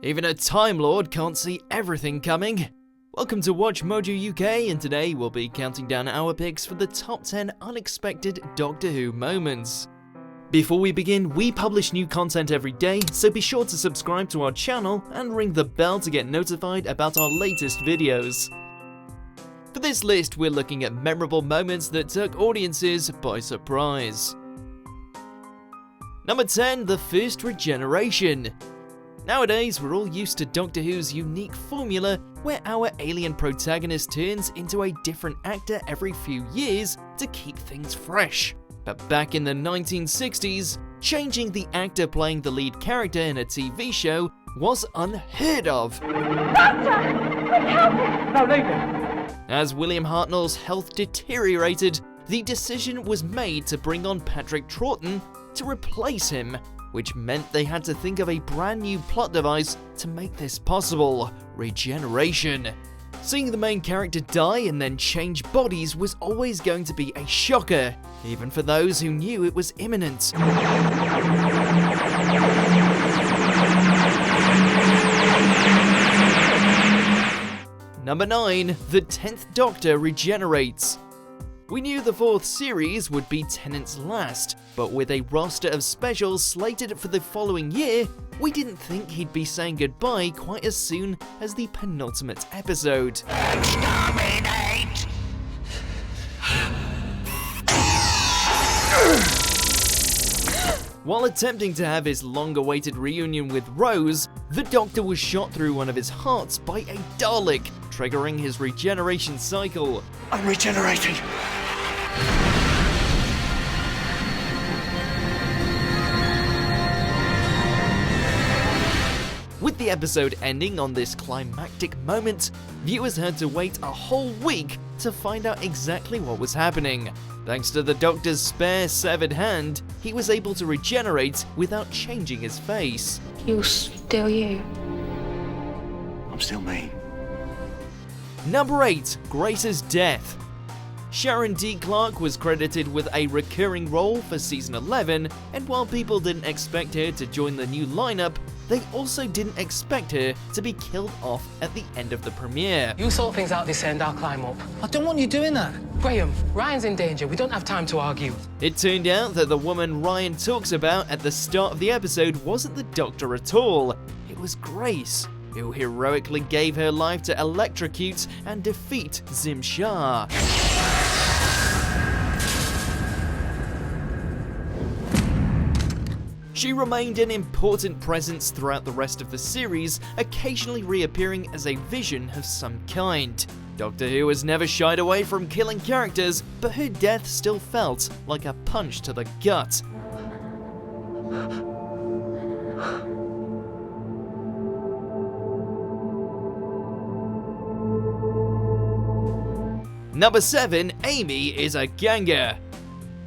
Even a Time Lord can't see everything coming. Welcome to WatchMojo UK, and today we'll be counting down our picks for the top 10 unexpected Doctor Who moments. Before we begin, we publish new content every day, so be sure to subscribe to our channel and ring the bell to get notified about our latest videos. For this list, we're looking at memorable moments that took audiences by surprise. Number 10, the First Regeneration. Nowadays, we're all used to Doctor Who's unique formula where our alien protagonist turns into a different actor every few years to keep things fresh. But back in the 1960s, changing the actor playing the lead character in a TV show was unheard of. Doctor! Quick, help him! No, leave him! As William Hartnell's health deteriorated, the decision was made to bring on Patrick Troughton to replace him, which meant they had to think of a brand new plot device to make this possible: regeneration. Seeing the main character die and then change bodies was always going to be a shocker, even for those who knew it was imminent. Number 9, the 10th Doctor regenerates. We knew the 4th series would be Tennant's last, but with a roster of specials slated for the following year, we didn't think he'd be saying goodbye quite as soon as the penultimate episode. Exterminate! While attempting to have his long-awaited reunion with Rose, the Doctor was shot through one of his hearts by a Dalek, triggering his regeneration cycle. I'm regenerating. With the episode ending on this climactic moment, viewers had to wait a whole week to find out exactly what was happening. Thanks to the Doctor's spare severed hand, he was able to regenerate without changing his face. You're still you. I'm still me. Number 8, Grace's death. Sharon D. Clarke was credited with a recurring role for season 11, and while people didn't expect her to join the new lineup, they also didn't expect her to be killed off at the end of the premiere. You sort things out this end, I'll climb up. I don't want you doing that. Graham, Ryan's in danger. We don't have time to argue. It turned out that the woman Ryan talks about at the start of the episode wasn't the Doctor at all. It was Grace, who heroically gave her life to electrocute and defeat Zim Shah. She remained an important presence throughout the rest of the series, occasionally reappearing as a vision of some kind. Doctor Who has never shied away from killing characters, but her death still felt like a punch to the gut. Number 7, Amy is a ganger.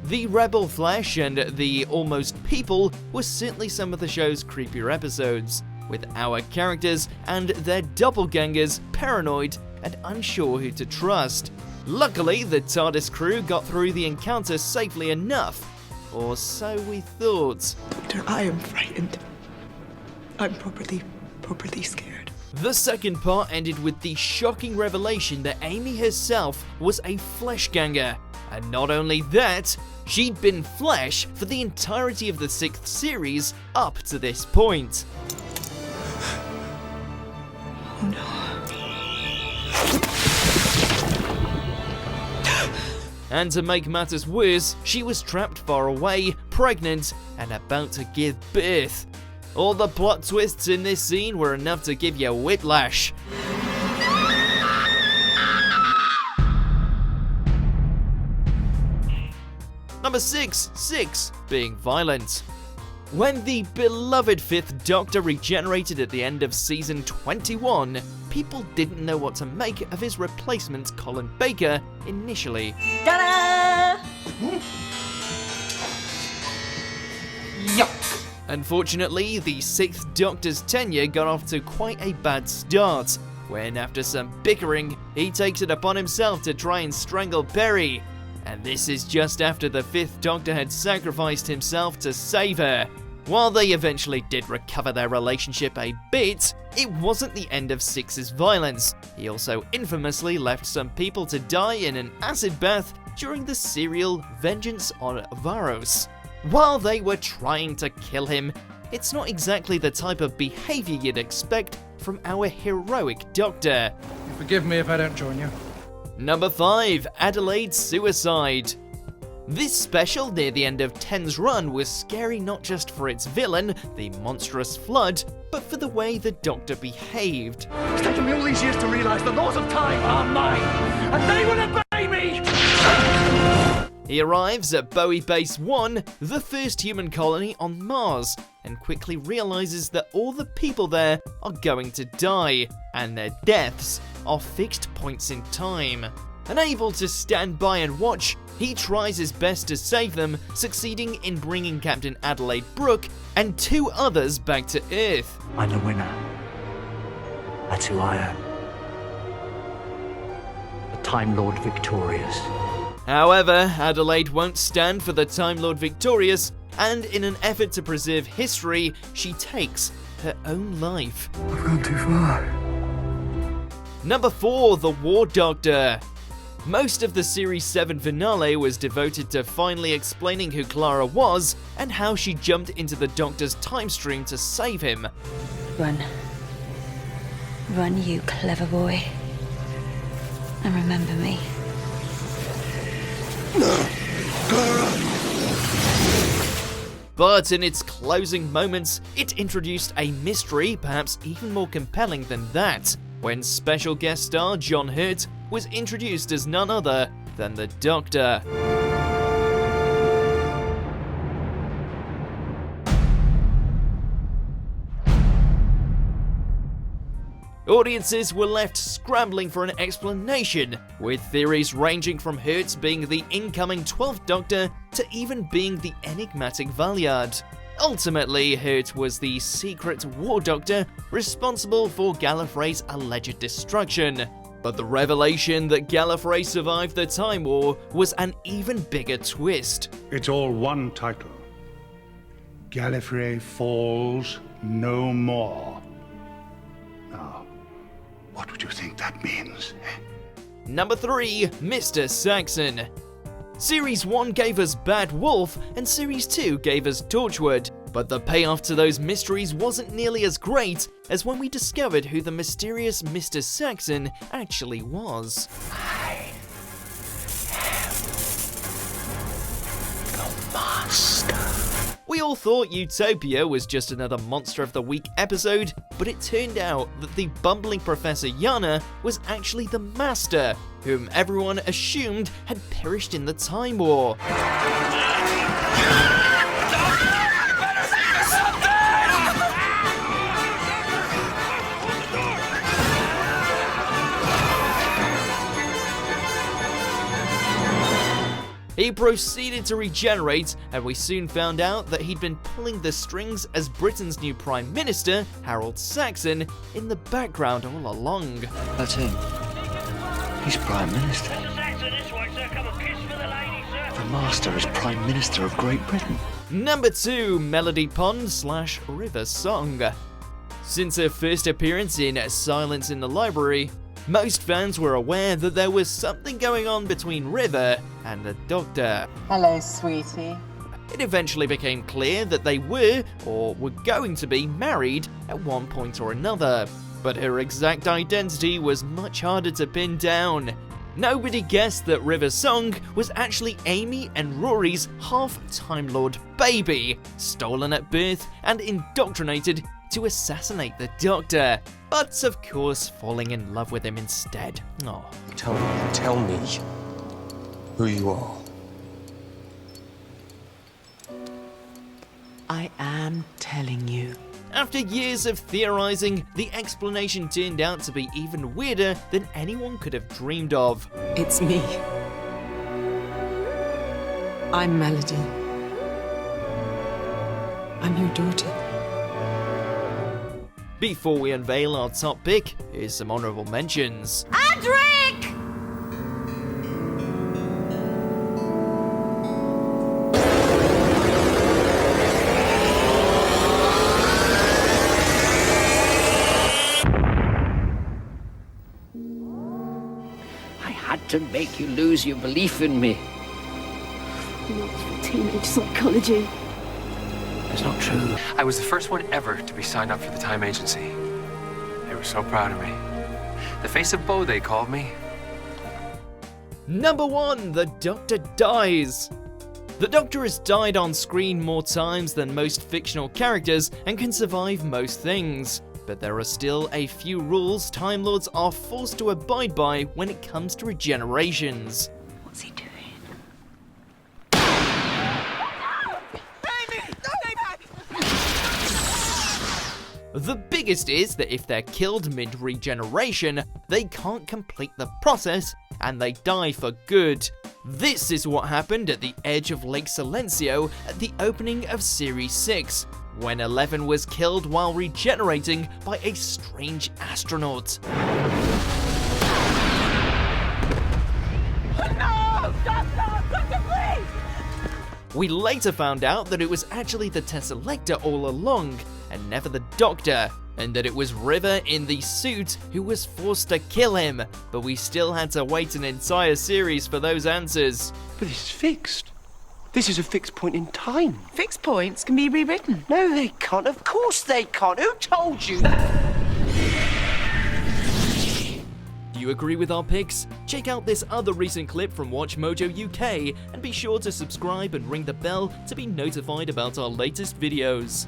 The Rebel Flesh and the Almost People were certainly some of the show's creepier episodes, with our characters and their doppelgangers paranoid and unsure who to trust. Luckily, the TARDIS crew got through the encounter safely enough, or so we thought. Doctor, I am frightened. I'm properly scared. The second part ended with the shocking revelation that Amy herself was a flesh ganger. And not only that, she'd been flesh for the entirety of the 6th series up to this point. Oh no. And to make matters worse, she was trapped far away, pregnant, and about to give birth. All the plot twists in this scene were enough to give you whiplash. Number 6, being violent. When the beloved 5th Doctor regenerated at the end of season 21, people didn't know what to make of his replacement Colin Baker initially. Ta-da! Yuck! Unfortunately, the 6th Doctor's tenure got off to quite a bad start, when after some bickering, he takes it upon himself to try and strangle Perry. And this is just after the 5th Doctor had sacrificed himself to save her. While they eventually did recover their relationship a bit, it wasn't the end of Six's violence. He also infamously left some people to die in an acid bath during the serial Vengeance on Varos. While they were trying to kill him, it's not exactly the type of behaviour you'd expect from our heroic Doctor. You forgive me if I don't join you. Number 5. Adelaide's suicide. This special near the end of 10's run was scary not just for its villain, the monstrous Flood, but for the way the Doctor behaved. It's taken me all these years to realise the laws of time are mine, and they will obey me! He arrives at Bowie Base 1, the first human colony on Mars, and quickly realises that all the people there are going to die, and their deaths are fixed points in time. Unable to stand by and watch, he tries his best to save them, succeeding in bringing Captain Adelaide Brooke and 2 others back to Earth. I'm the winner. That's who I am. The Time Lord victorious. However, Adelaide won't stand for the Time Lord victorious, and in an effort to preserve history, she takes her own life. I've gone too far. Number 4. The War Doctor. Most of the Series 7 finale was devoted to finally explaining who Clara was and how she jumped into the Doctor's time stream to save him. Run. Run, you clever boy. And remember me. But in its closing moments, it introduced a mystery perhaps even more compelling than that, when special guest star John Hurt was introduced as none other than the Doctor. Audiences were left scrambling for an explanation, with theories ranging from Hurt being the incoming 12th Doctor to even being the enigmatic Valeyard. Ultimately, Hurt was the secret War Doctor responsible for Gallifrey's alleged destruction. But the revelation that Gallifrey survived the Time War was an even bigger twist. It's all one title. Gallifrey falls no more. Now, what would you think that means? Number 3. Mr. Saxon. Series 1 gave us Bad Wolf, and Series 2 gave us Torchwood, but the payoff to those mysteries wasn't nearly as great as when we discovered who the mysterious Mr. Saxon actually was. We all thought Utopia was just another Monster of the Week episode, but it turned out that the bumbling Professor Yana was actually the Master, whom everyone assumed had perished in the Time War. He proceeded to regenerate, and we soon found out that he'd been pulling the strings as Britain's new Prime Minister, Harold Saxon, in the background all along. That's him. He's Prime Minister. The Master is Prime Minister of Great Britain. Number 2. Melody Pond / River Song. Since her first appearance in Silence in the Library, most fans were aware that there was something going on between River and the Doctor. Hello, sweetie. It eventually became clear that they were, or were going to be, married at one point or another, but her exact identity was much harder to pin down. Nobody guessed that River Song was actually Amy and Rory's half-Time Lord baby, stolen at birth and indoctrinated to assassinate the Doctor, but of course falling in love with him instead. Oh. Tell me who you are. I am telling you. After years of theorizing, the explanation turned out to be even weirder than anyone could have dreamed of. It's me. I'm Melody. I'm your daughter. Before we unveil our top pick, here's some honourable mentions. Adric! to make you lose your belief in me. Not for teenage psychology. It's not true. I was the first one ever to be signed up for the Time Agency. They were so proud of me. The Face of Boe, they called me. Number 1, the Doctor dies. The Doctor has died on screen more times than most fictional characters and can survive most things. But there are still a few rules Time Lords are forced to abide by when it comes to regenerations. What's he doing? The biggest is that if they're killed mid-regeneration, they can't complete the process and they die for good. This is what happened at the edge of Lake Silencio at the opening of Series 6, when 11 was killed while regenerating by a strange astronaut. No! Doctor! Doctor, please! We later found out that it was actually the Tesselector all along, and never the Doctor, and that it was River in the suit who was forced to kill him, but we still had to wait an entire series for those answers. But this is fixed. This is a fixed point in time. Fixed points can be rewritten. No, they can't. Of course they can't. Who told you? Do you agree with our picks? Check out this other recent clip from WatchMojo UK and be sure to subscribe and ring the bell to be notified about our latest videos.